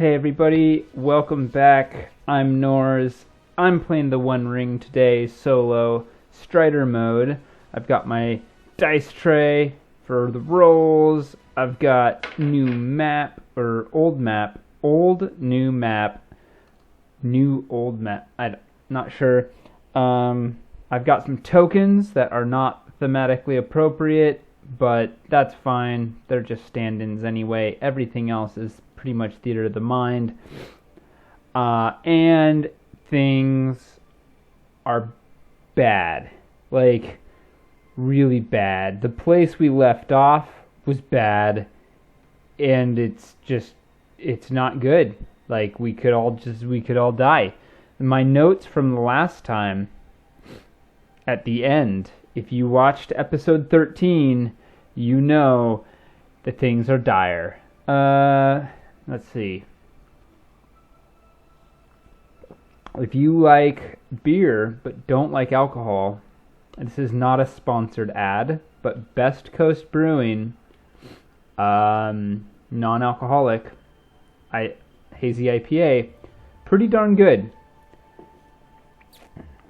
Hey everybody, welcome back. I'm Nors. I'm playing the One Ring today, solo, Strider mode. I've got my dice tray for the rolls. I've got new map, or old map, new map, new old map. I'm not sure. I've got some tokens that are not thematically appropriate, but that's fine. They're just stand-ins anyway. Everything else is pretty much theater of the mind. And things are bad. Like, really bad. The place we left off was bad, and it's not good. Like, we could all die. My notes from the last time, at the end, if you watched episode 13, you know that things are dire. Let's see. If you like beer but don't like alcohol, this is not a sponsored ad, but Best Coast Brewing, non-alcoholic, hazy IPA, pretty darn good.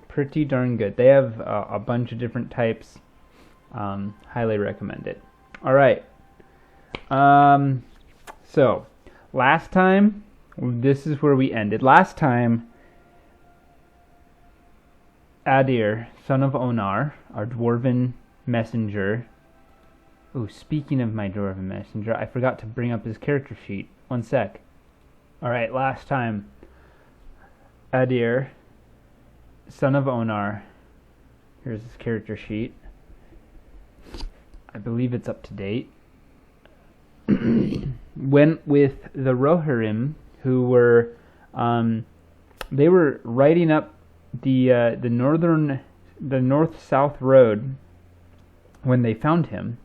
Pretty darn good. They have a bunch of different types. Highly recommend it. All right. So, last time, this is where we ended. Last time, Adir, son of Onar, our dwarven messenger. Oh, speaking of my dwarven messenger, I forgot to bring up his character sheet. One sec. All right, last time, Adir, son of Onar. Here's his character sheet. I believe it's up to date. Went with the Rohirrim, who were they were riding up the north-south road when they found him,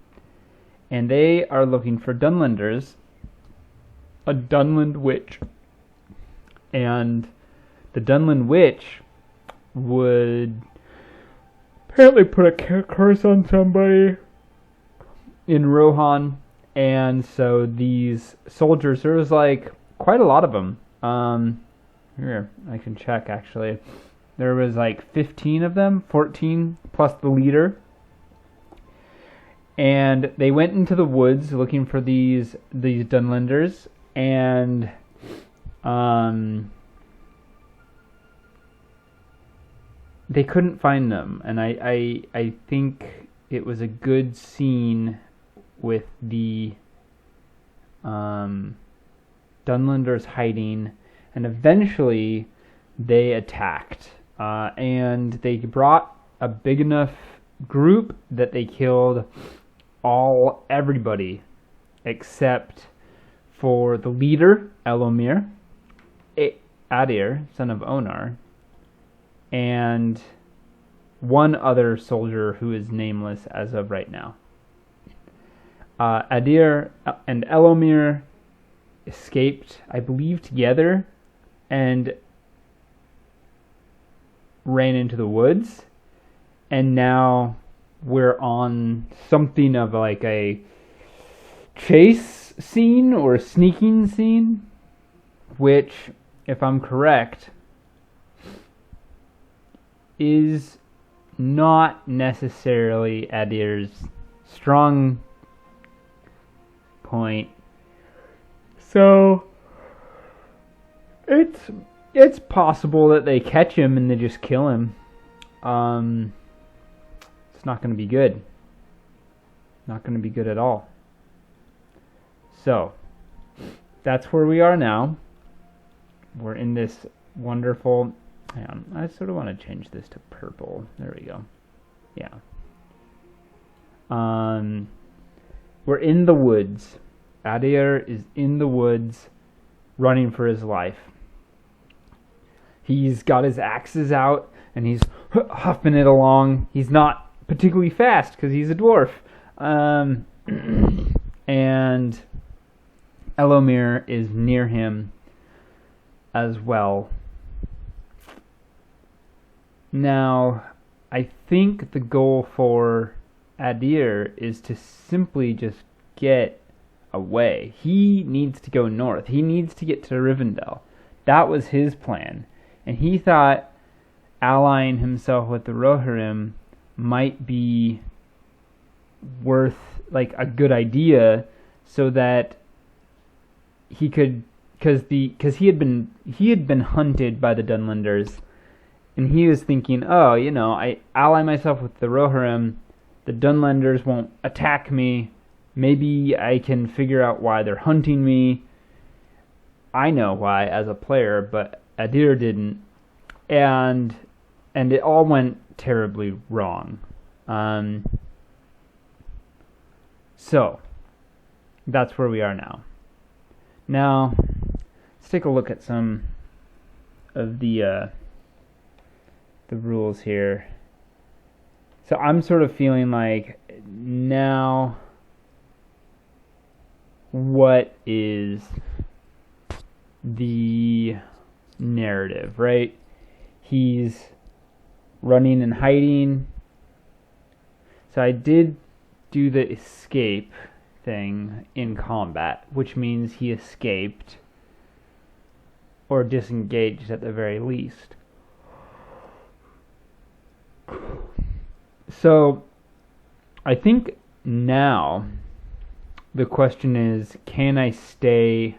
and they are looking for Dunlanders, a Dunland witch, and the Dunland witch would apparently put a curse on somebody in Rohan, and so these soldiers, there was like quite a lot of them. Here, I can check actually. There was like 15 of them, 14 plus the leader. And they went into the woods looking for these Dunlanders, and they couldn't find them, and I think it was a good scene with the Dunlanders hiding, and eventually they attacked, and they brought a big enough group that they killed everybody except for the leader, Elomir, Adir, son of Onar, and one other soldier who is nameless as of right now. Adir and Elomir escaped, I believe, together and ran into the woods, and now we're on something of like a chase scene or a sneaking scene, which, if I'm correct, is not necessarily Adir's strong point. So it's possible that they catch him and they just kill him. It's not going to be good. Not going to be good at all. So that's where we are now. We're in this wonderful... Hang on, I sort of want to change this to purple. There we go. Yeah. We're in the woods. Adir is in the woods, running for his life. He's got his axes out, and he's huffing it along. He's not particularly fast, because he's a dwarf. And Elomir is near him as well. Now, I think the goal for Adir is to simply just get away. He needs to go north. He needs to get to Rivendell. That was his plan. And he thought allying himself with the Rohirrim might be worth, like, a good idea, so that he could, because he had been hunted by the Dunlanders, and he was thinking, oh, I ally myself with the Rohirrim, the Dunlanders won't attack me, maybe I can figure out why they're hunting me. I know why as a player, but Adir didn't, and it all went terribly wrong. So that's where we are now. Now let's take a look at some of the rules here. So I'm sort of feeling like, now what is the narrative, right? He's running and hiding. So I did do the escape thing in combat, which means he escaped or disengaged at the very least. So I think now the question is, can I stay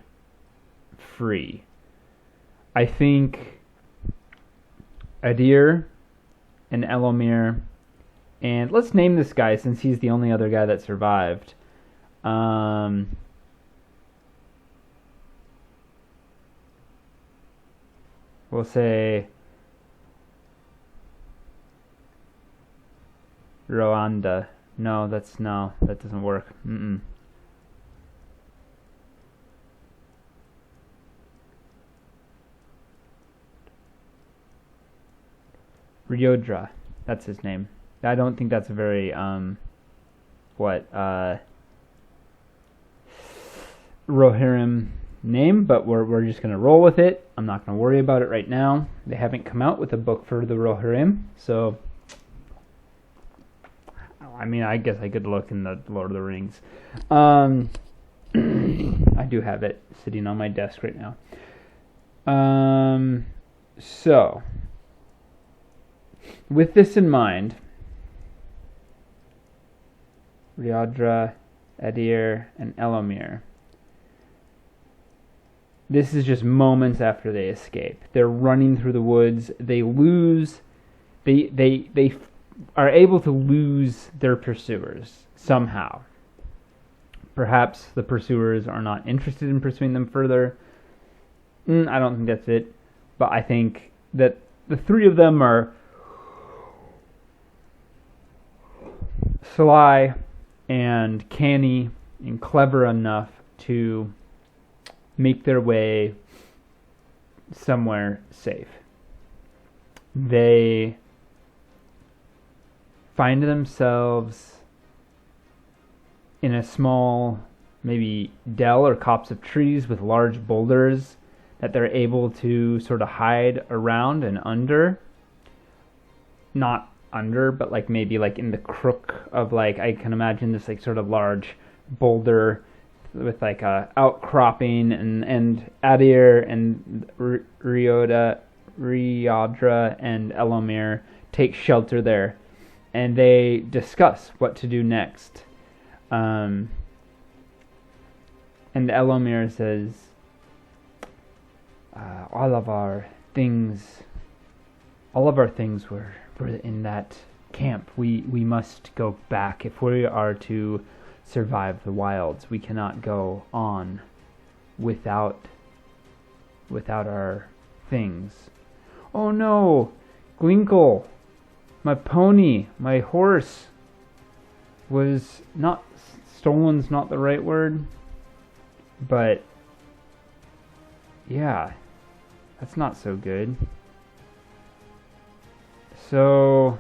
free? I think Adir and Elomir, and let's name this guy since he's the only other guy that survived. We'll say Rwanda. No, that doesn't work. Ryodra, that's his name. I don't think that's a very Rohirrim name, but we're just gonna roll with it. I'm not gonna worry about it right now. They haven't come out with a book for the Rohirrim, so I mean, I guess I could look in the Lord of the Rings. I do have it sitting on my desk right now. So with this in mind, Ryodra, Adir, and Elomir. This is just moments after they escape. They're running through the woods. They lose. They are able to lose their pursuers somehow. Perhaps the pursuers are not interested in pursuing them further. I don't think that's it. But I think that the three of them are sly and canny and clever enough to make their way somewhere safe. They find themselves in a small, maybe dell or copse of trees with large boulders that they're able to sort of hide around and under. Not under, but like maybe like in the crook of, like, I can imagine this like sort of large boulder with like a outcropping, and Adir and Ryodra and Elomir take shelter there, and they discuss what to do next. And Elomir says, all of our things were in that camp. We must go back. If we are to survive the wilds, we cannot go on without our things. Oh no, Glinkle, my pony, my horse was not stolen's not the right word, but yeah, that's not so good. So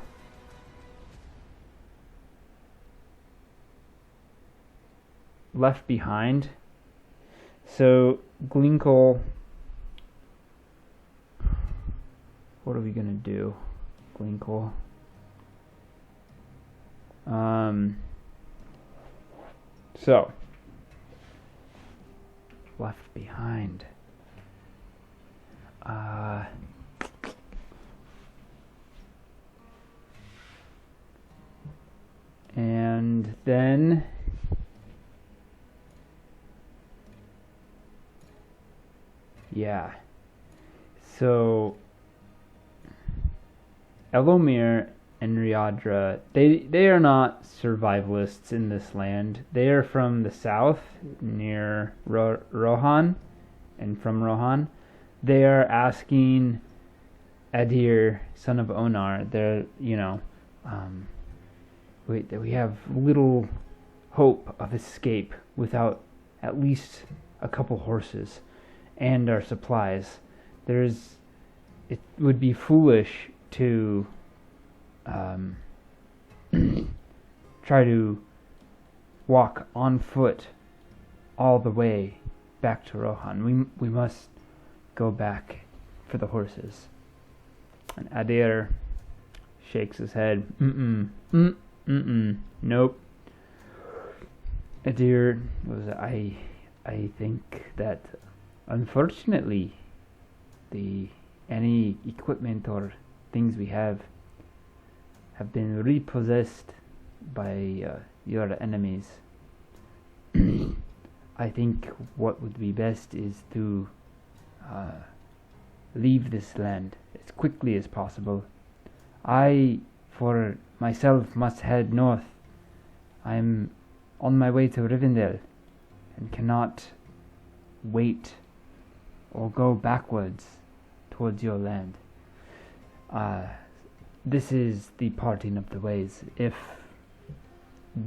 left behind. So Glinkle, what are we gonna do, Glinkle? So left behind. And then yeah. So Elomir and Riadra, they are not survivalists in this land. They are from the south near Rohan, and from Rohan, they are asking Adir, son of Onar. They're we have little hope of escape without at least a couple horses and our supplies. It would be foolish to try to walk on foot all the way back to Rohan. We must go back for the horses. And Adir shakes his head. Nope. Adir was I think that unfortunately any equipment or things we have been repossessed by your enemies. I think what would be best is to leave this land as quickly as possible. I, for myself, must head north. I'm on my way to Rivendell and cannot wait or go backwards towards your land. This is the parting of the ways. If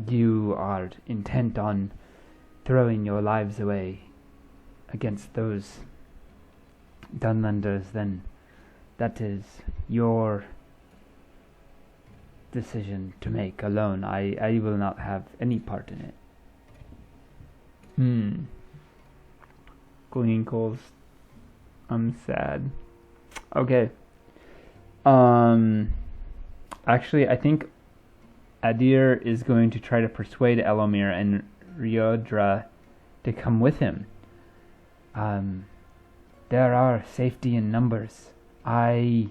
you are intent on throwing your lives away against those Dunlanders, then that is your decision to make alone. I will not have any part in it. Gleankles. I'm sad. Okay. Actually, I think Adir is going to try to persuade Elomir and Riodra to come with him. There are safety in numbers. I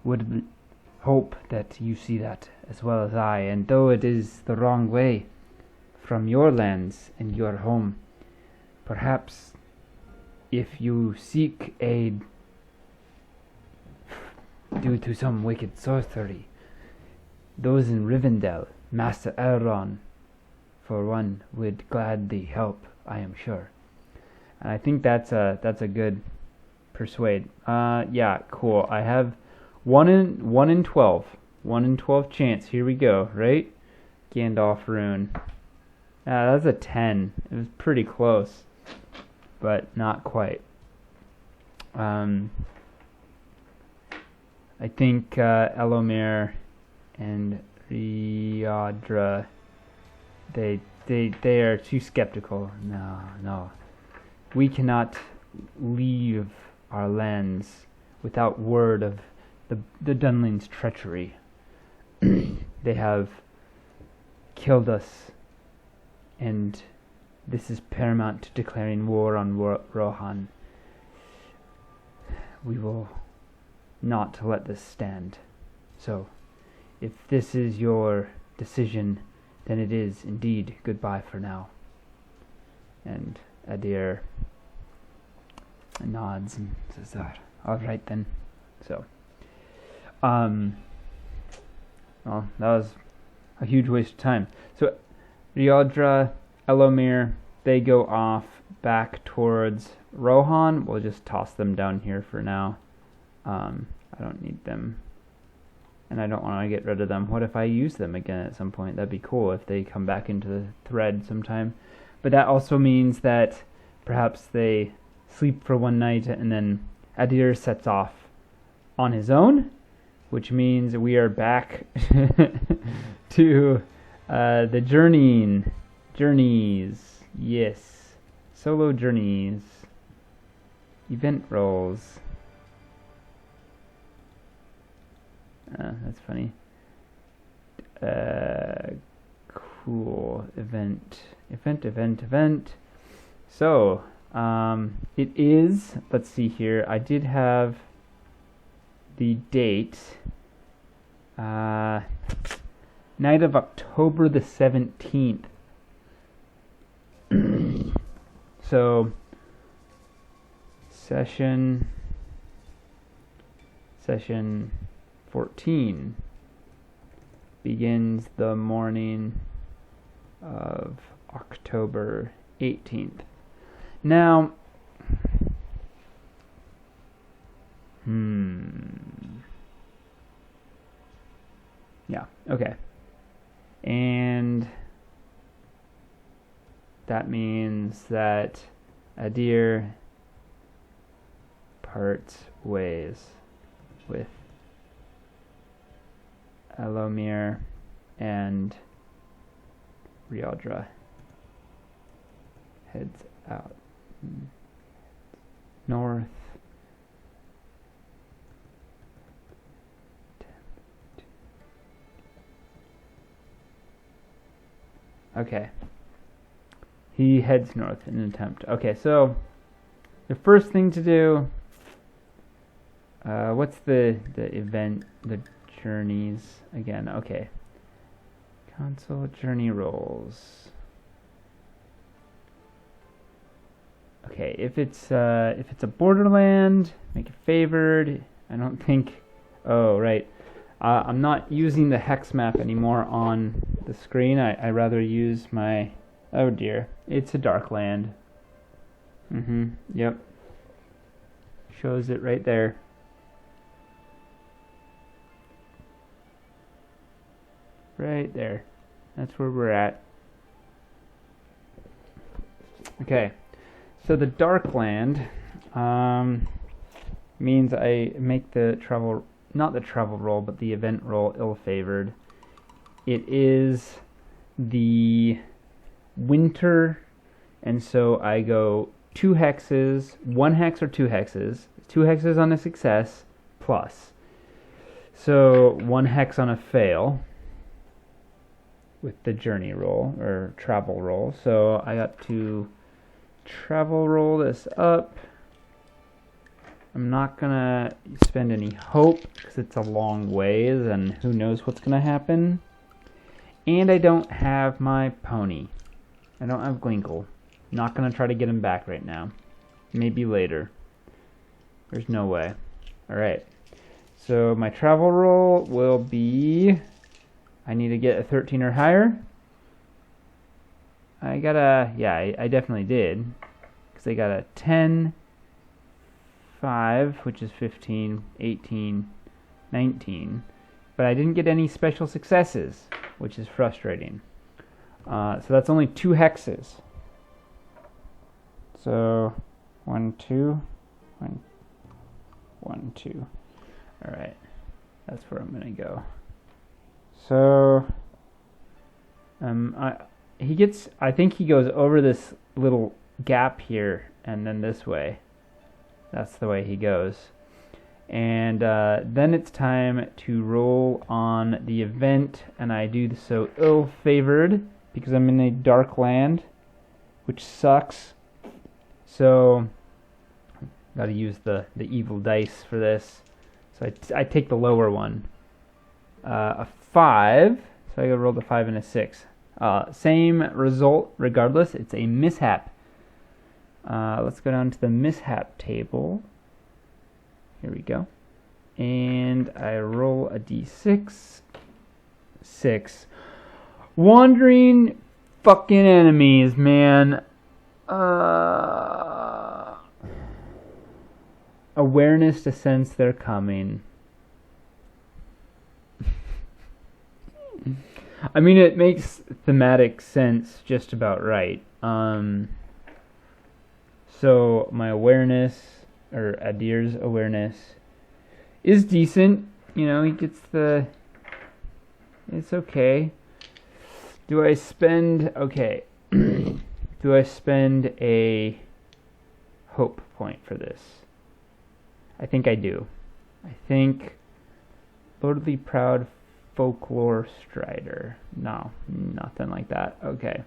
would hope that you see that as well as I, and though it is the wrong way from your lands and your home, perhaps if you seek aid due to some wicked sorcery, those in Rivendell, Master Elrond, for one, would gladly help, I am sure. And I think that's a good persuade. Yeah, cool. I have 1 in 12. 1 in 12 chance. Here we go, right? Gandalf rune. That's a 10. It was pretty close, but not quite. I think Elomir and Riadra, they are too skeptical. No. We cannot leave our lands without word of the Dunlings' treachery. They have killed us, and this is paramount to declaring war on Rohan. We will not let this stand. So, if this is your decision, then it is indeed goodbye for now. And Adir nods and says that. All right then. So, well, that was a huge waste of time. So, Riodra, Elomir, they go off back towards Rohan. We'll just toss them down here for now. I don't need them, and I don't want to get rid of them. What if I use them again at some point? That'd be cool if they come back into the thread sometime. But that also means that perhaps they sleep for one night and then Adir sets off on his own, which means we are back to the journeys. Yes, solo journeys, event roles. That's funny. Cool. Event. So, It is, let's see here, I did have the date, night of October the 17th. So, session 14 begins the morning of October 18th. Now, yeah, okay. And that means that Adir parts ways with Elomir and Rialdra. Heads out north. Okay. He heads north in an attempt. Okay, so the first thing to do, what's the event, the journeys again? Okay. Console journey rolls. Okay, if it's a borderland, make it favored. I don't think. Oh, right. I'm not using the hex map anymore on the screen. I rather use my. Oh dear, it's a dark land. Yep. Shows it right there. Right there. That's where we're at. Okay. So the dark land means I make the travel, not the travel roll, but the event roll ill-favored. It is the winter, and so I go 2 hexes, 1 hex or 2 hexes, 2 hexes on a success, plus. So 1 hex on a fail with the journey roll, or travel roll. So I got to travel roll this up. I'm not gonna spend any hope, because it's a long ways, and who knows what's gonna happen. And I don't have my pony. I don't have Glinkle. Not gonna try to get him back right now. Maybe later. There's no way. Alright. So my travel roll will be... I need to get a 13 or higher. I got a... Yeah, I definitely did. Because I got a 10, 5, which is 15, 18, 19. But I didn't get any special successes, which is frustrating. So that's only 2 hexes. So 1, 2, 1, 1, 2. All right, that's where I'm gonna go. So I think he goes over this little gap here and then this way. That's the way he goes. And then it's time to roll on the event, and I do so ill-favored because I'm in a dark land, which sucks. So gotta use the evil dice for this. So I take the lower one. A 5, so I gotta roll the 5 and a 6. Same result regardless, it's a mishap. Let's go down to the mishap table. Here we go. And I roll a d6. 6. Wandering fucking enemies, man. Awareness to sense they're coming. I mean, it makes thematic sense just about right. So my awareness, or Adir's awareness, is decent. You know, he gets the... It's okay. Do I spend... Okay. Do I spend a hope point for this? I think I do. I think Lordly Proud Folklore Strider. No, nothing like that. Okay.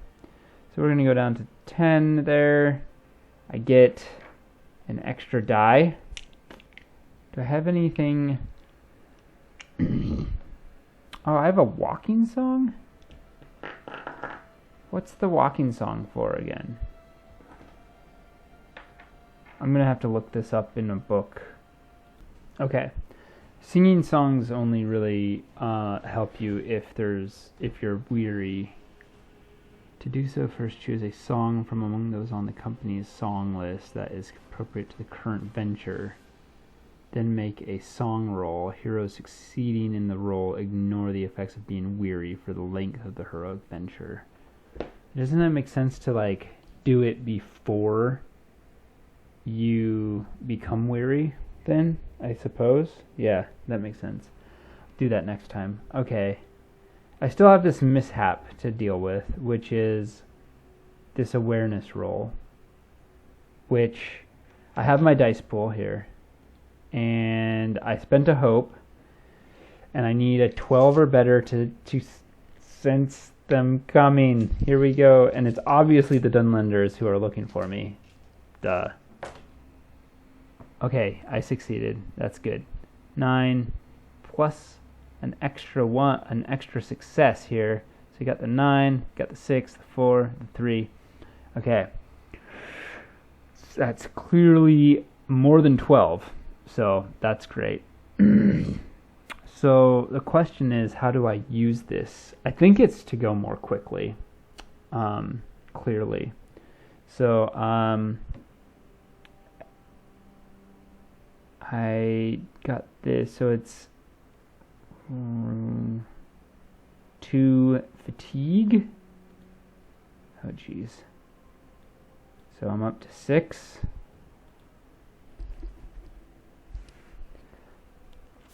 So we're going to go down to 10 there. I get an extra die. Do I have anything? Oh, I have a walking song? What's the walking song for again? I'm gonna have to look this up in a book. Okay. Singing songs only really help you if you're weary. To do so, first choose a song from among those on the company's song list that is appropriate to the current venture. Then make a song roll. Heroes succeeding in the roll ignore the effects of being weary for the length of the heroic venture. Doesn't that make sense to like do it before you become weary then, I suppose? Yeah, that makes sense. Do that next time. Okay. I still have this mishap to deal with, which is this awareness roll, which I have my dice pool here, and I spent a hope, and I need a 12 or better to sense them coming. Here we go, and it's obviously the Dunlanders who are looking for me. Duh. Okay, I succeeded. That's good. 9 plus an extra success here. So you got the 9, got the 6, the 4, the 3. Okay. That's clearly more than 12. So that's great. So the question is, how do I use this? I think it's to go more quickly. Clearly. So I got this. So it's 2 fatigue. Oh geez. So I'm up to 6.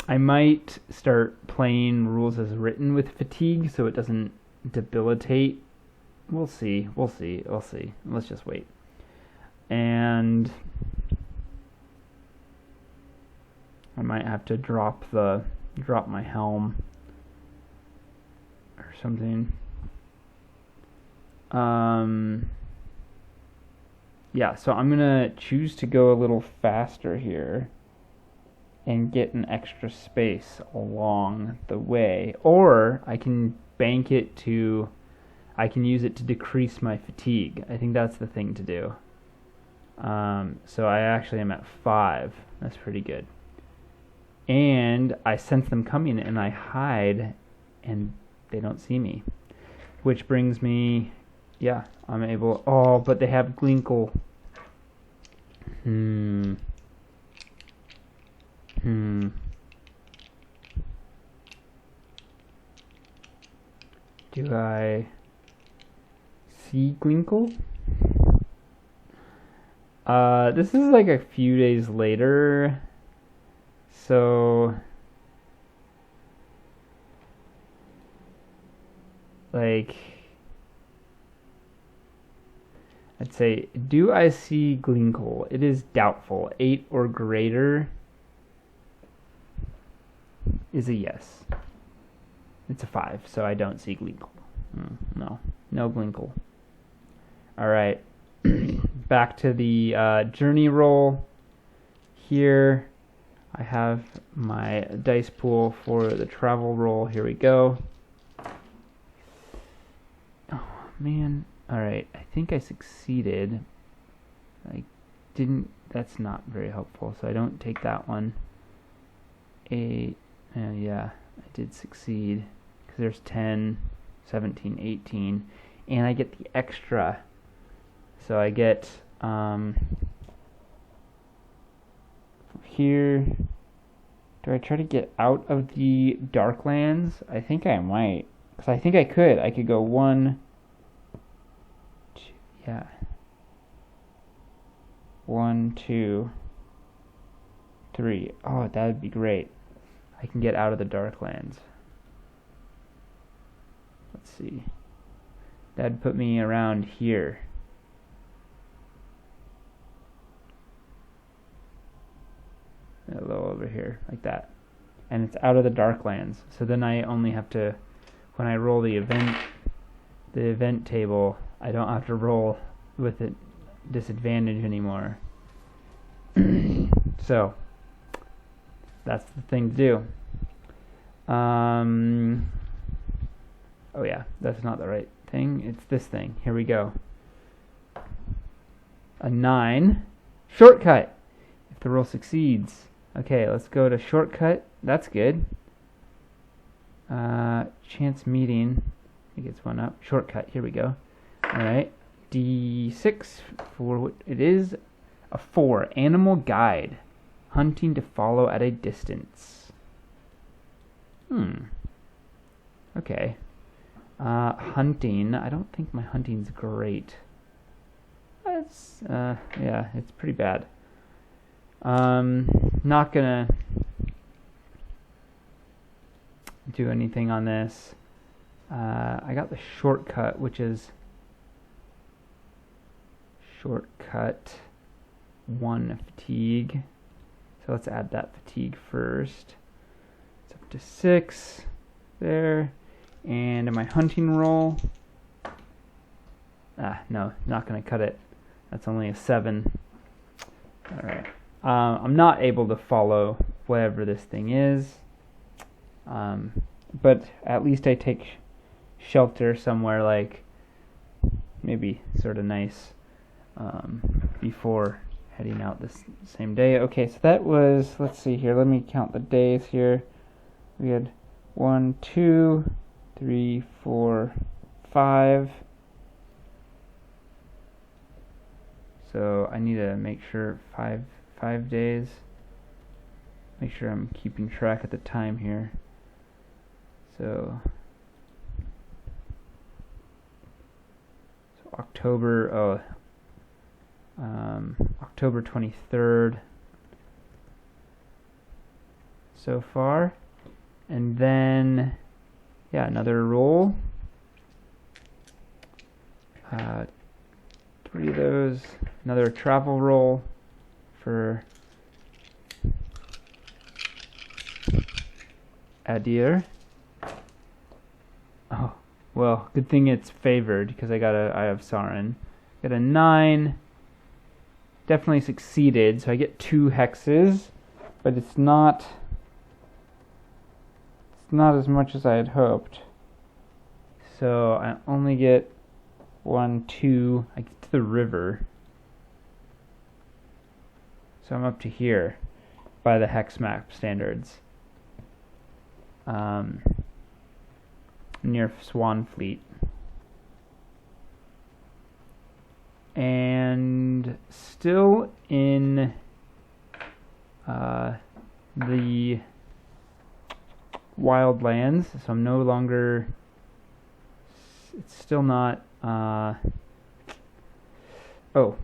I might start playing rules as written with fatigue so it doesn't debilitate. We'll see. Let's just wait. And I might have to drop my helm or something. Yeah, so I'm gonna choose to go a little faster here and get an extra space along the way, or I can I can use it to decrease my fatigue. I think that's the thing to do. So I actually am at 5. That's pretty good. And I sense them coming and I hide and they don't see me. Which brings me, yeah, I'm able, oh, but they have Glinkle. Do I see Glinkle? This is like a few days later, so like I'd say, do I see Glinkle? It is doubtful. 8 or greater is a yes. It's a 5, so I don't see Glinkle. No Glinkle. All right, back to the journey roll. Here I have my dice pool for the travel roll. Here we go. Oh man. All right, I think I succeeded. That's not very helpful, so I don't take that one. 8, yeah, I did succeed, because there's 10, 17, 18, and I get the extra. So I get, here, do I try to get out of the Darklands? I think I might, because I think I could go 1, 2, yeah, 1, 2, 3. Oh, that would be great. I can get out of the Darklands. Let's see. That'd put me around here. A little over here, like that. And it's out of the Darklands. So then I only have to, when I roll the event table, I don't have to roll with it disadvantage anymore. So that's the thing to do. Oh yeah, that's not the right thing. It's this thing. Here we go. A 9. Shortcut. If the roll succeeds. Okay, let's go to shortcut. That's good. Chance meeting. It gets one up. Shortcut. Here we go. Alright. D6 for what it is. A 4. Animal guide. Hunting to follow at a distance. Okay. Hunting. I don't think my hunting's great. It's yeah, it's pretty bad. Not gonna do anything on this. I got the shortcut, which is shortcut 1 fatigue. So let's add that fatigue first. It's up to 6 there. And in my hunting roll, no, not going to cut it. That's only a 7. Alright. I'm not able to follow whatever this thing is. But at least I take shelter somewhere like maybe sort of nice before heading out this same day. Okay, so that was, let's see here, let me count the days here. We had 1, 2, 3, 4, 5. So I need to make sure 5 days. Make sure I'm keeping track at the time here. So October, October 23rd so far. And then, yeah, another roll. 3 of those. Another travel roll for Adir. Oh, well, good thing it's favored because I have Sarin. Got a 9. Definitely succeeded, so I get 2 hexes, but it's not as much as I had hoped. So I only get 1, 2. I get to the river. So I'm up to here by the hex map standards. Near Swanfleet. And still in the wildlands, so I'm no longer, it's still not, oh,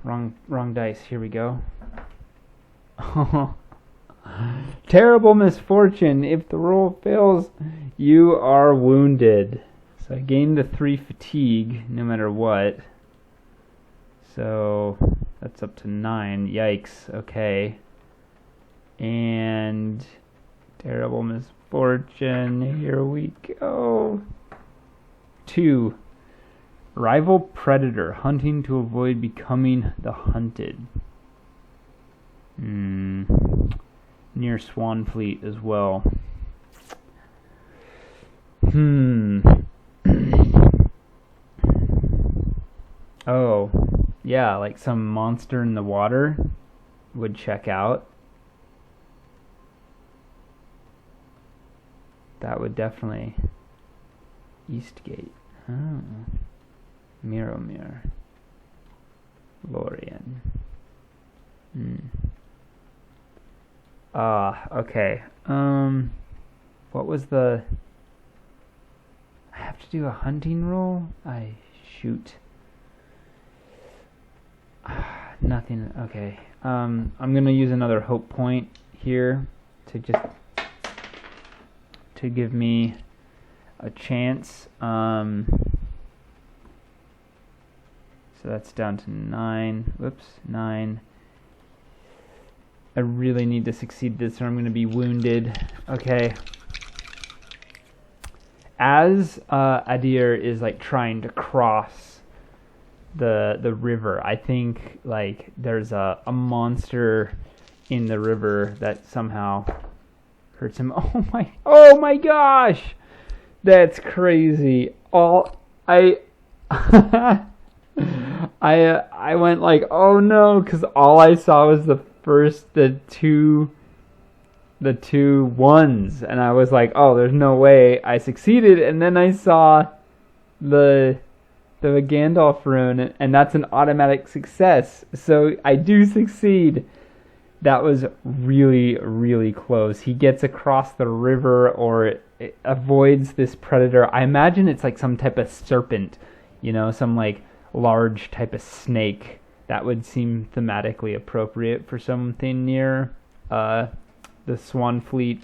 wrong dice, here we go. Terrible misfortune. If the roll fails, you are wounded. So I gained the 3 fatigue, no matter what. So that's up to 9. Yikes. Okay. And terrible misfortune. Here we go. 2. Rival predator. Hunting to avoid becoming the hunted. Near Swanfleet as well. Oh, yeah, like some monster in the water would check out. That would definitely. Eastgate. Oh. Mirromir. Lorien. Okay. What was the... I have to do a hunting roll? Shoot. Nothing. Okay. I'm gonna use another hope point here to give me a chance. So that's down to 9. Whoops, 9. I really need to succeed this or I'm going to be wounded. Okay. As Adir is like trying to cross the river. I think like there's a monster in the river that somehow hurts him. Oh my gosh, that's crazy. All I I went like, oh no, because all I saw was the two ones, and I was like, oh, there's no way I succeeded. And then I saw the Gandalf rune, and that's an automatic success. So I do succeed. That was really, really close. He gets across the river, or it avoids this predator. I imagine it's like some type of serpent, some like large type of snake. That would seem thematically appropriate for something near the Swan Fleet.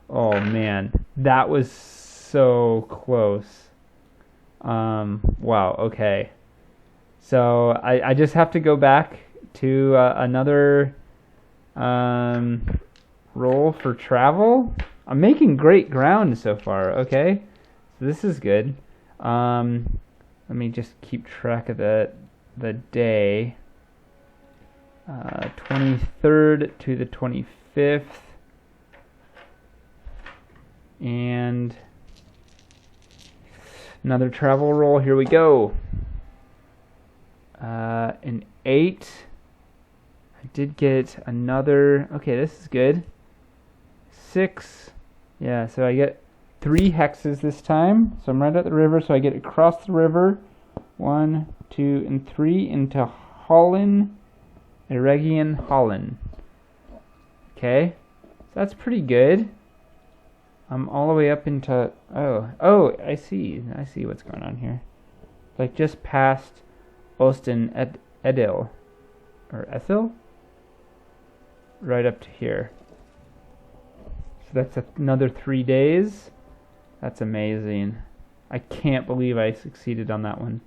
Oh man, that was so close. Wow, okay. So I just have to go back to another roll for travel. I'm making great ground so far, okay? So this is good. Let me just keep track of the day. 23rd to the 25th. And another travel roll. Here we go. An 8. I did get another. Okay, this is good. 6. Yeah, so I get 3 hexes this time. So I'm right at the river, so I get across the river. 1, 2, and 3 into Holland, Eregion Holland. Okay, so that's pretty good. I'm all the way up into... Oh, I see what's going on here. Like just past Osten Edil. Or Ethel? Right up to here. So that's another 3 days. That's amazing. I can't believe I succeeded on that one.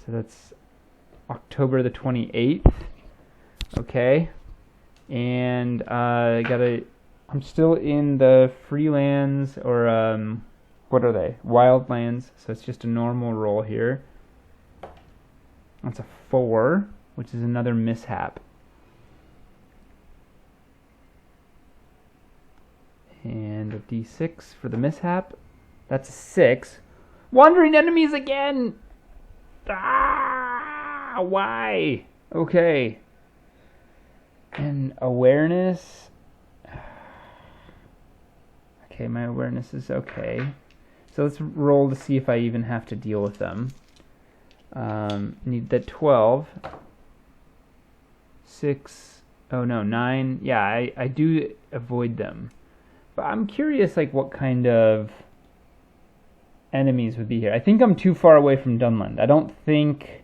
So that's October the 28th. Okay. And I'm still in the Freelands, or what are they? Wildlands. So it's just a normal roll here. That's a 4, which is another mishap. And a D6 for the mishap. That's a 6. Wandering enemies again! Why? Okay. And awareness. Okay, my awareness is okay. So let's roll to see if I even have to deal with them. Need the 12. 6. Oh no, 9. Yeah, I do avoid them. But I'm curious, like, what kind of enemies would be here. I think I'm too far away from Dunland. I don't think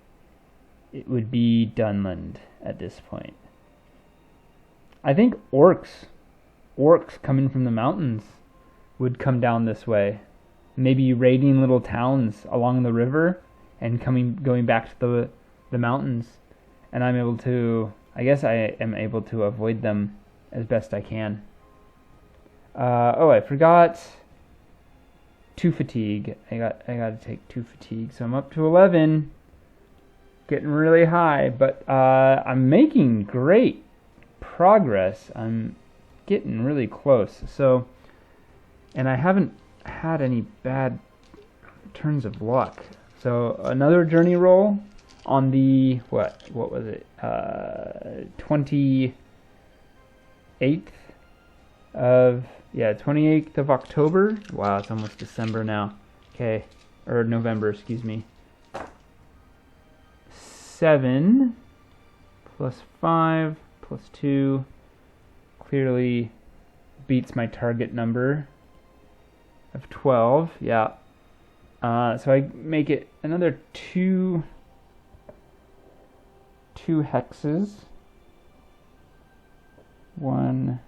it would be Dunland at this point. I think orcs coming from the mountains would come down this way. Maybe raiding little towns along the river and going back to the mountains. And I am able to avoid them as best I can. I forgot 2 fatigue. I got to take 2 fatigue. So I'm up to 11. Getting really high, but I'm making great progress. I'm getting really close. So, and I haven't had any bad turns of luck. So another journey roll on the what was it? 28th of October. Wow, it's almost December now. Okay, or November, excuse me. 7 plus 5 plus 2 clearly beats my target number of 12. Yeah. So I make it another two hexes. 1,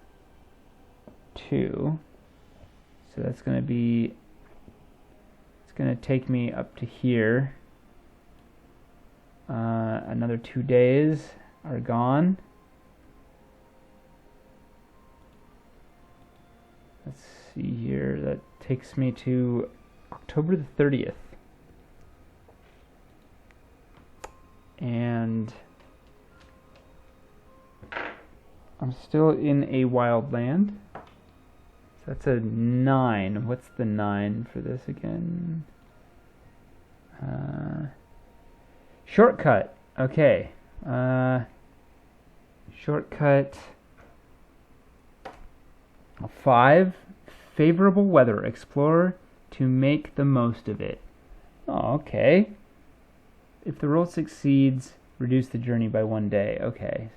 2. So that's going to be... It's going to take me up to here. Another 2 days are gone. Let's see here. That takes me to October the 30th. and I'm still in a wild land. So that's a 9. What's the 9 for this again? Shortcut. Okay. Shortcut 5. Favorable weather. Explore to make the most of it. Oh, okay. If the roll succeeds, reduce the journey by 1 day. Okay.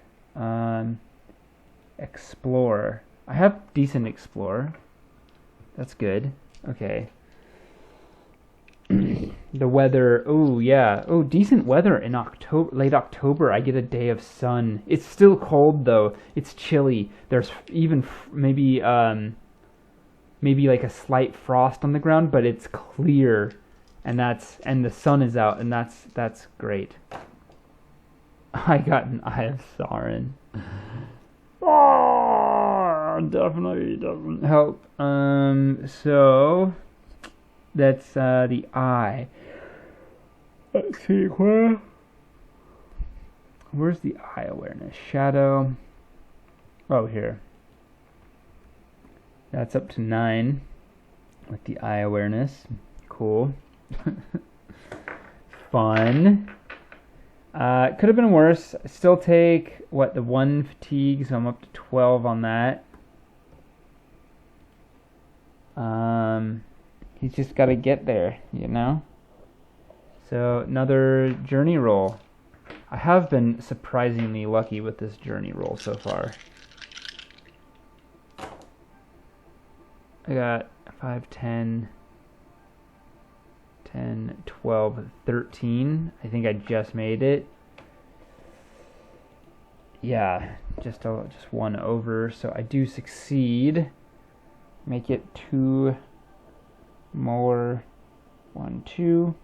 Explore. I have decent explore. That's good. Okay. The weather. Oh, yeah. Oh, decent weather in October. Late October, I get a day of sun. It's still cold, though. It's chilly. There's even maybe like a slight frost on the ground, but it's clear. And the sun is out, and that's great. I got an Eye of Sauron. Oh, definitely help. So that's the eye. Let's see, where's the eye awareness? Shadow. Oh, here. That's up to 9 with the eye awareness. Cool. Fun. Could have been worse. I still take, the 1 fatigue, so I'm up to 12 on that. He's just got to get there, you know? So, another journey roll. I have been surprisingly lucky with this journey roll so far. I got 5, 10, 12, 13. I think I just made it. Yeah, just 1 over. So I do succeed. Make it 2 more. 1, 2.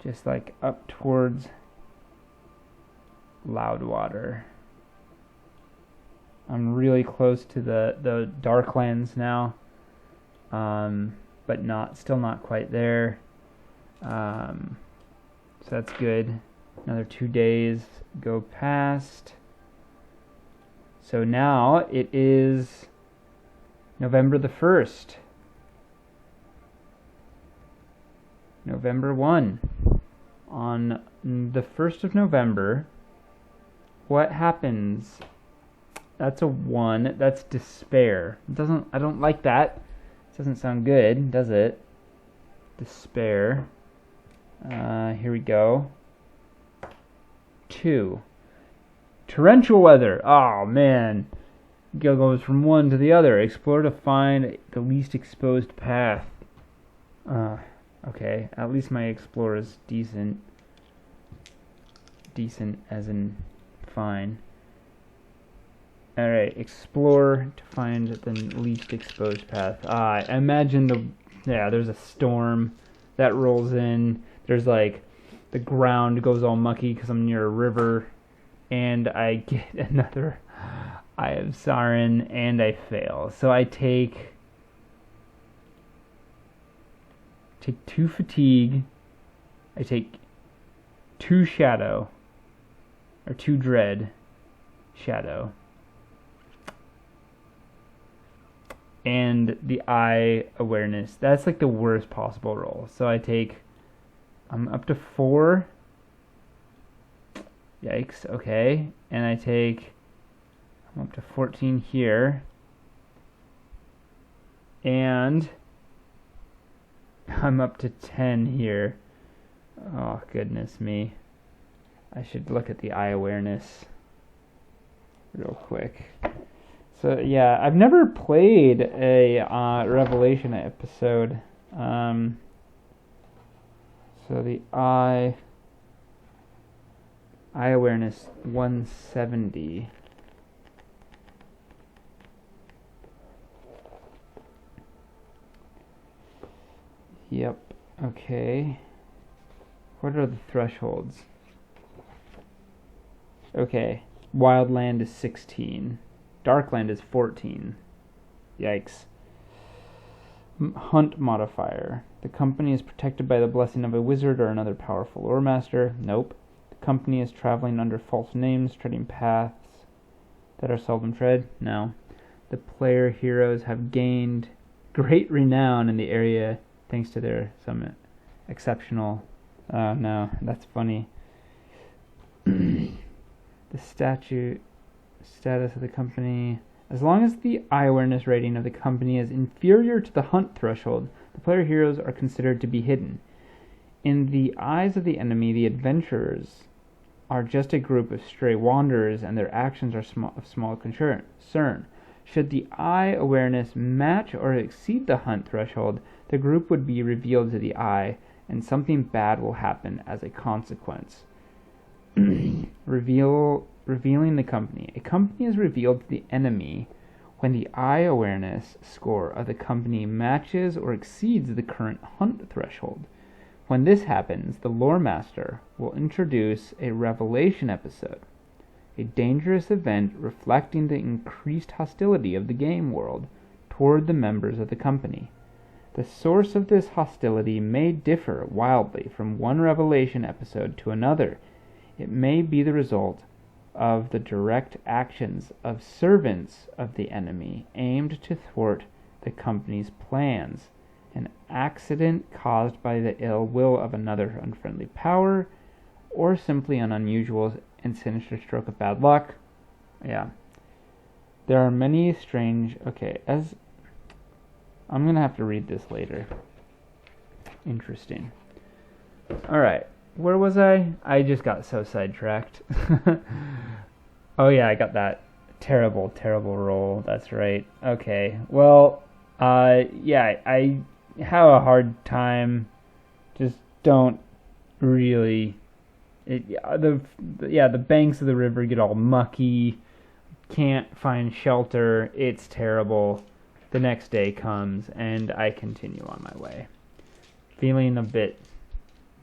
Just like up towards Loudwater. I'm really close to the Darklands now. But still not quite there. So that's good. Another 2 days go past. So now it is November the 1st. November 1. On the 1st of November, what happens? That's a 1. That's despair. I don't like that. Doesn't sound good, does it? Despair. Here we go. 2. Torrential weather. Oh, man. Goes from one to the other. Explore to find the least exposed path. Okay. At least my explore is decent. Decent as in fine. Alright, explore to find the least exposed path. I imagine there's a storm that rolls in. There's the ground goes all mucky because I'm near a river. And I get another Eye of Sauron and I fail. So I take 2 fatigue. I take 2 shadow. Or 2 dread. Shadow. And the eye awareness. That's the worst possible roll. So I'm up to 4. Yikes, okay. And I'm up to 14 here. And I'm up to 10 here. Oh, goodness me. I should look at the eye awareness real quick. So yeah, I've never played a Revelation episode. So the eye awareness 170. Yep. Okay. What are the thresholds? Okay. Wildland is 16. Darkland is 14. Yikes. Hunt modifier. The company is protected by the blessing of a wizard or another powerful lore master. Nope. The company is traveling under false names, treading paths that are seldom tread? No. The player heroes have gained great renown in the area thanks to their some exceptional... no, that's funny. The status of the company... As long as the eye awareness rating of the company is inferior to the hunt threshold, the player heroes are considered to be hidden. In the eyes of the enemy, the adventurers are just a group of stray wanderers, and their actions are of small concern. Should the eye awareness match or exceed the hunt threshold, the group would be revealed to the eye, and something bad will happen as a consequence. Revealing the company. A company is revealed to the enemy when the eye awareness score of the company matches or exceeds the current hunt threshold. When this happens, the lore master will introduce a revelation episode, a dangerous event reflecting the increased hostility of the game world toward the members of the company. The source of this hostility may differ wildly from one revelation episode to another. It may be the result of the direct actions of servants of the enemy aimed to thwart the company's plans, an accident caused by the ill will of another unfriendly power, or simply an unusual and sinister stroke of bad luck. Yeah. There are many strange... Okay, as... I'm going to have to read this later. Interesting. Alright. Where was I? I just got so sidetracked. Oh yeah, I got that terrible roll. That's right. Okay. Well, yeah, I have a hard time. Just don't really... the banks of the river get all mucky. Can't find shelter. It's terrible. The next day comes, and I continue on my way. Feeling a bit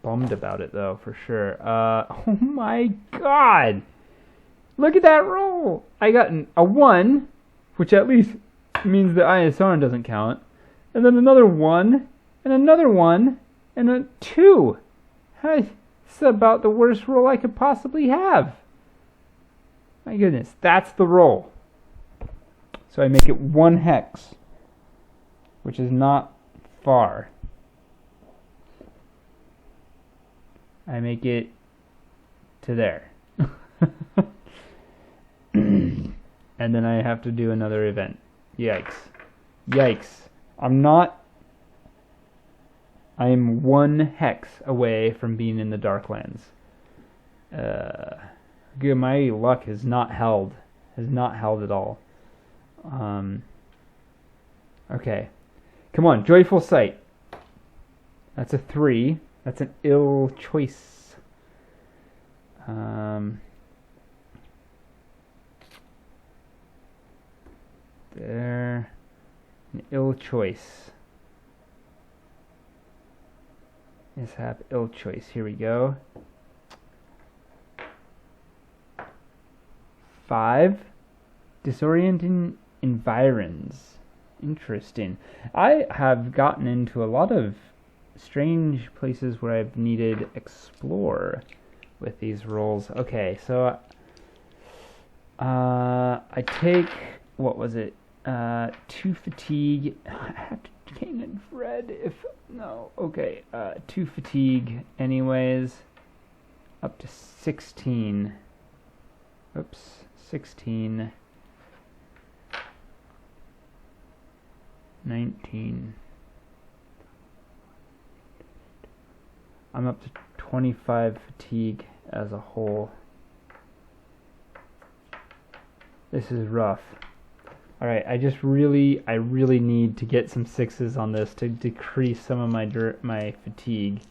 bummed about it, though, for sure. Oh my god! Look at that roll! I got a 1, which at least means the ISR doesn't count. And then another 1, and another 1, and a 2. This is about the worst roll I could possibly have. My goodness, that's the roll. So I make it 1 hex, which is not far. I make it to there. And then I have to do another event. Yikes. I'm 1 hex away from being in the Darklands. Good, my luck has not held. Has not held at all. Okay. Come on, Joyful Sight. That's a 3. That's an ill choice. There. An ill choice. Mishap, ill choice. Here we go. 5. Disorienting environs. Interesting. I have gotten into a lot of strange places where I've needed explore with these rolls. Okay, so I take, what was it? 2 fatigue. I have to gain a dread if no. Okay, 2 fatigue anyways. Up to 16. Oops, 16. 19. I'm up to 25 fatigue as a whole. This is rough. Alright, I really need to get some 6s on this to decrease some of my fatigue.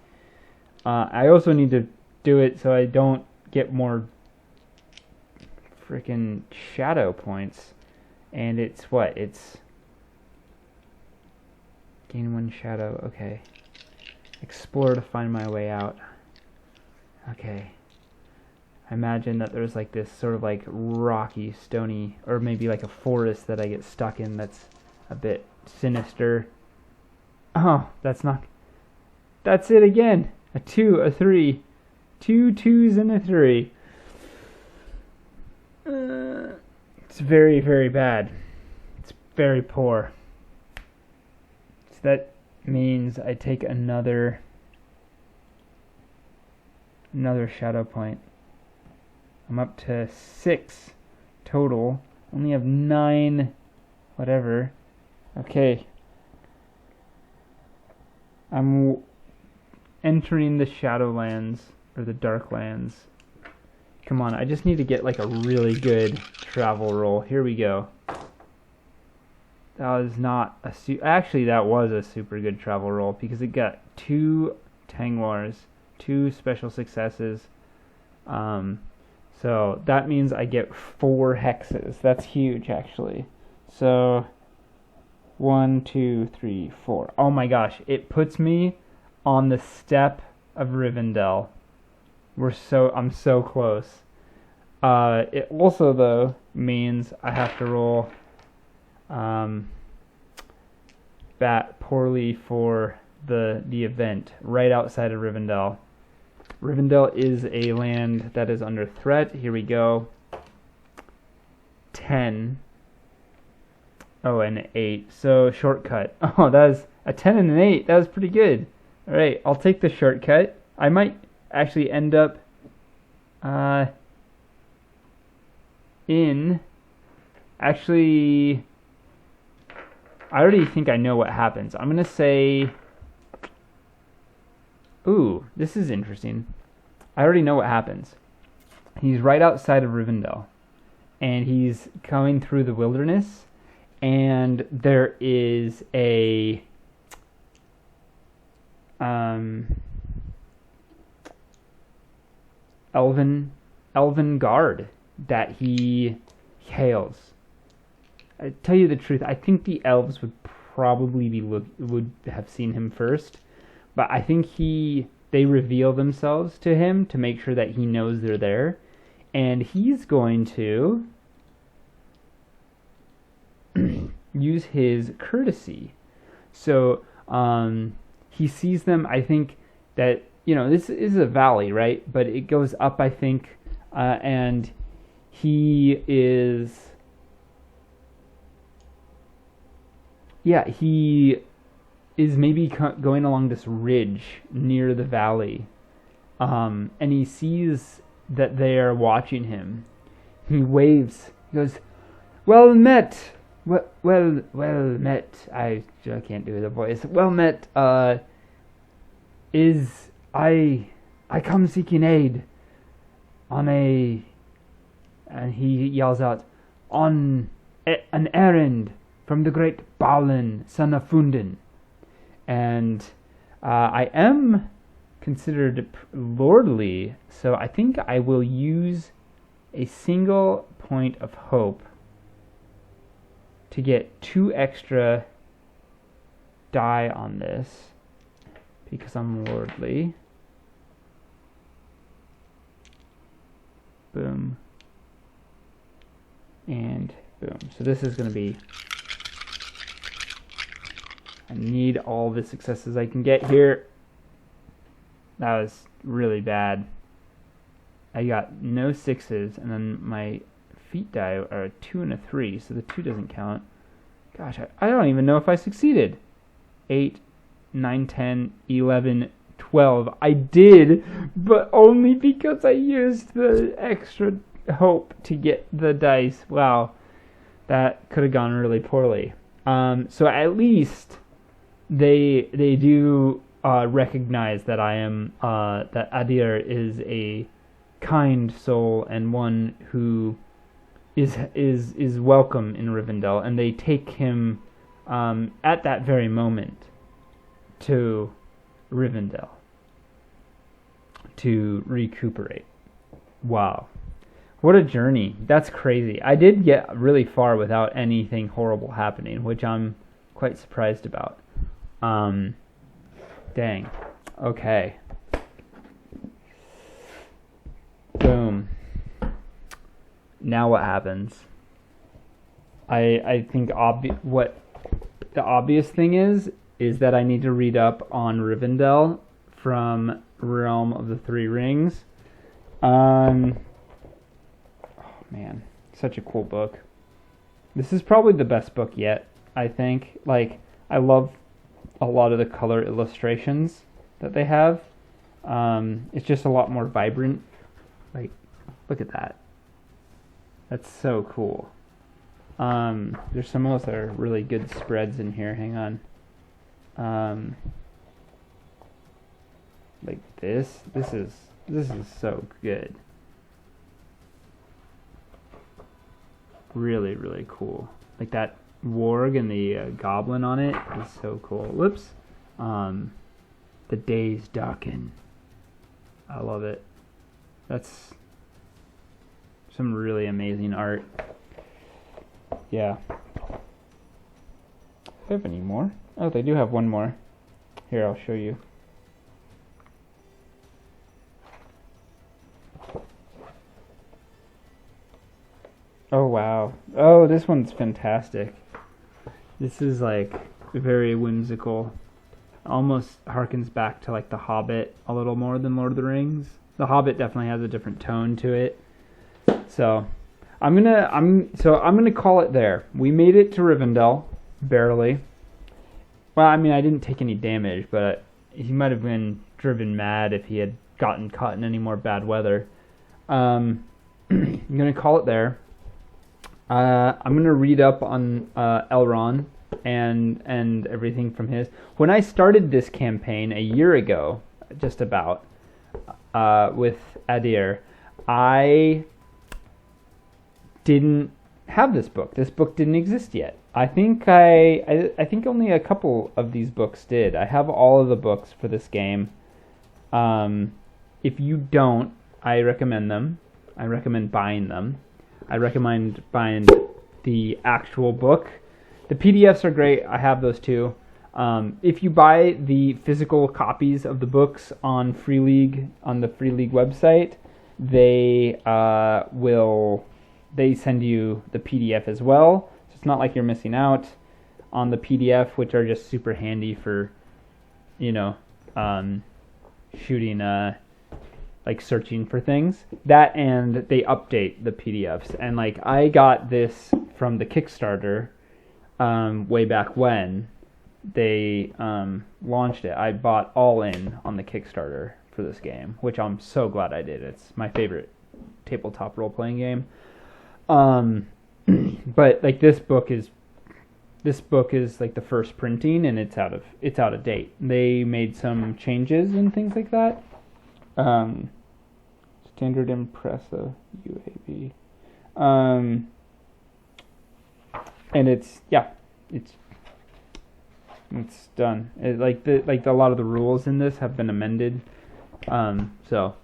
I also need to do it so I don't get more freaking shadow points. And it's what? It's gain 1 shadow. Okay. Explore to find my way out. Okay. I imagine that there's like this sort of like rocky, stony, or maybe like a forest that I get stuck in that's a bit sinister. Oh, that's not... That's it again. A 2, a 3. 2 2s and a 3. It's very, very bad. It's very poor. So that means I take another shadow point. I'm up to 6 total. Only have 9 whatever. Okay. I'm entering the Shadowlands, or the Darklands. Come on, I just need to get like a really good travel roll. Here we go. That was not a actually that was a super good travel roll because it got 2 Tangwars, 2 special successes. So that means I get 4 hexes. That's huge actually. So 1, 2, 3, 4. Oh my gosh, it puts me on the step of Rivendell. I'm so close. It also though means I have to roll bat poorly for the event right outside of Rivendell. Rivendell is a land that is under threat. Here we go. 10. Oh, and 8. So shortcut. Oh, that was a 10 and an 8. That was pretty good. All right, I'll take the shortcut. I might actually end up actually, I already think I know what happens. I'm going to say, ooh, this is interesting. I already know what happens. He's right outside of Rivendell, and he's coming through the wilderness, and there is a elven guard that he hails. I tell you the truth, I think the elves would probably would have seen him first, but I think they reveal themselves to him to make sure that he knows they're there, and he's going to use his courtesy. So he sees them. I think that, this is a valley, right? But it goes up, I think, and he is maybe going along this ridge near the valley, and he sees that they are watching him. He waves. He goes, "Well met. Well met." I can't do the voice. Well met. I come seeking aid and he yells out, on an errand from the great Balin, son of Fundin. And I am considered lordly, so I think I will use a single point of hope to get 2 extra die on this because I'm lordly. Boom. And boom. So this is going to be... I need all the successes I can get here. That was really bad. I got no 6s, and then my feat die are a 2 and a 3, so the 2 doesn't count. Gosh, I don't even know if I succeeded. 8, 9, 10, 11, 12. I did, but only because I used the extra hope to get the dice. Wow, that could have gone really poorly. So at least they do recognize that I am that Adir is a kind soul and one who is welcome in Rivendell, and they take him at that very moment to Rivendell to recuperate. Wow. What a journey. That's crazy. I did get really far without anything horrible happening, which I'm quite surprised about. Dang. Okay. Boom. Now what happens? I think what the obvious thing is that I need to read up on Rivendell from Realm of the Three Rings. Oh man, such a cool book. This is probably the best book yet, I think. Like, I love a lot of the color illustrations that they have. It's just a lot more vibrant. Like, look at that. That's so cool. There's some other really good spreads in here. Hang on. Like this is so good. Really, really cool. Like that warg and the goblin on it is so cool. Whoops. The days darken. I love it. That's some really amazing art. Yeah. Do they have any more? Oh, they do have one more. Here, I'll show you. Oh, wow. Oh, this one's fantastic. This is, like, very whimsical. Almost harkens back to, like, The Hobbit a little more than Lord of the Rings. The Hobbit definitely has a different tone to it. So, I'm gonna call it there. We made it to Rivendell, barely. Well, I mean, I didn't take any damage, but he might have been driven mad if he had gotten caught in any more bad weather. I'm gonna call it there. I'm gonna read up on Elrond and everything from his. When I started this campaign a year ago, just about, with Adir, I didn't have this book. This book didn't exist yet. I think only a couple of these books did. I have all of the books for this game. If you don't, I recommend them. I recommend buying them. I recommend buying the actual book. The PDFs are great. I have those too. If you buy the physical copies of the books on Free League, on the Free League website, they send you the PDF as well. So it's not like you're missing out on the PDF, which are just super handy for, shooting, like searching for things. That, and they update the PDFs. And like, I got this from the Kickstarter way back when they launched it. I bought all in on the Kickstarter for this game, which I'm so glad I did. It's my favorite tabletop role-playing game. But like this book is like the first printing, and it's out of date. They made some changes and things like that. Standard impressive UAV. And it's done. A lot of the rules in this have been amended. So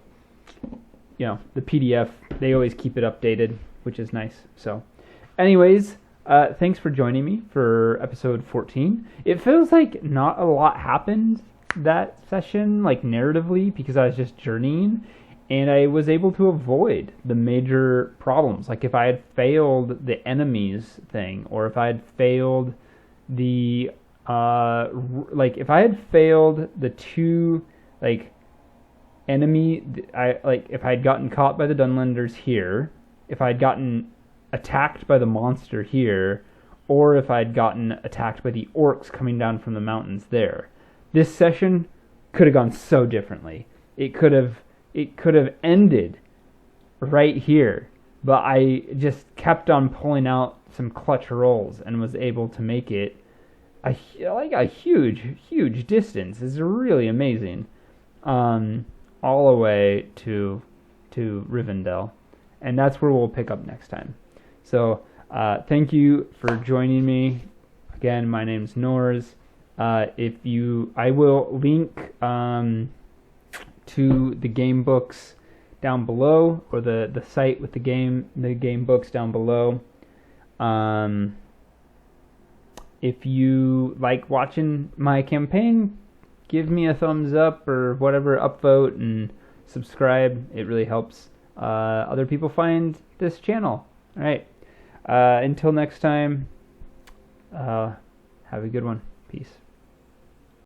the PDF, they always keep it updated, which is nice. So anyways, thanks for joining me for episode 14. It feels like not a lot happened that session, like narratively, because I was just journeying, and I was able to avoid the major problems. Like if I had failed the enemies thing, or if I had failed the if I had failed the two enemy, if I had gotten caught by the Dunlanders here, if I had gotten attacked by the monster here, or if I had gotten attacked by the orcs coming down from the mountains there, this session could have gone so differently. It could have ended right here, but I just kept on pulling out some clutch rolls and was able to make it a huge distance. It's really amazing. All the way to Rivendell, and that's where we'll pick up next time. So thank you for joining me again. My name's Nors. I will link to the game books down below, or the site with the game books down below. If you like watching my campaign, give me a thumbs up or whatever, upvote and subscribe. It really helps other people find this channel. All right. Until next time, have a good one. Peace.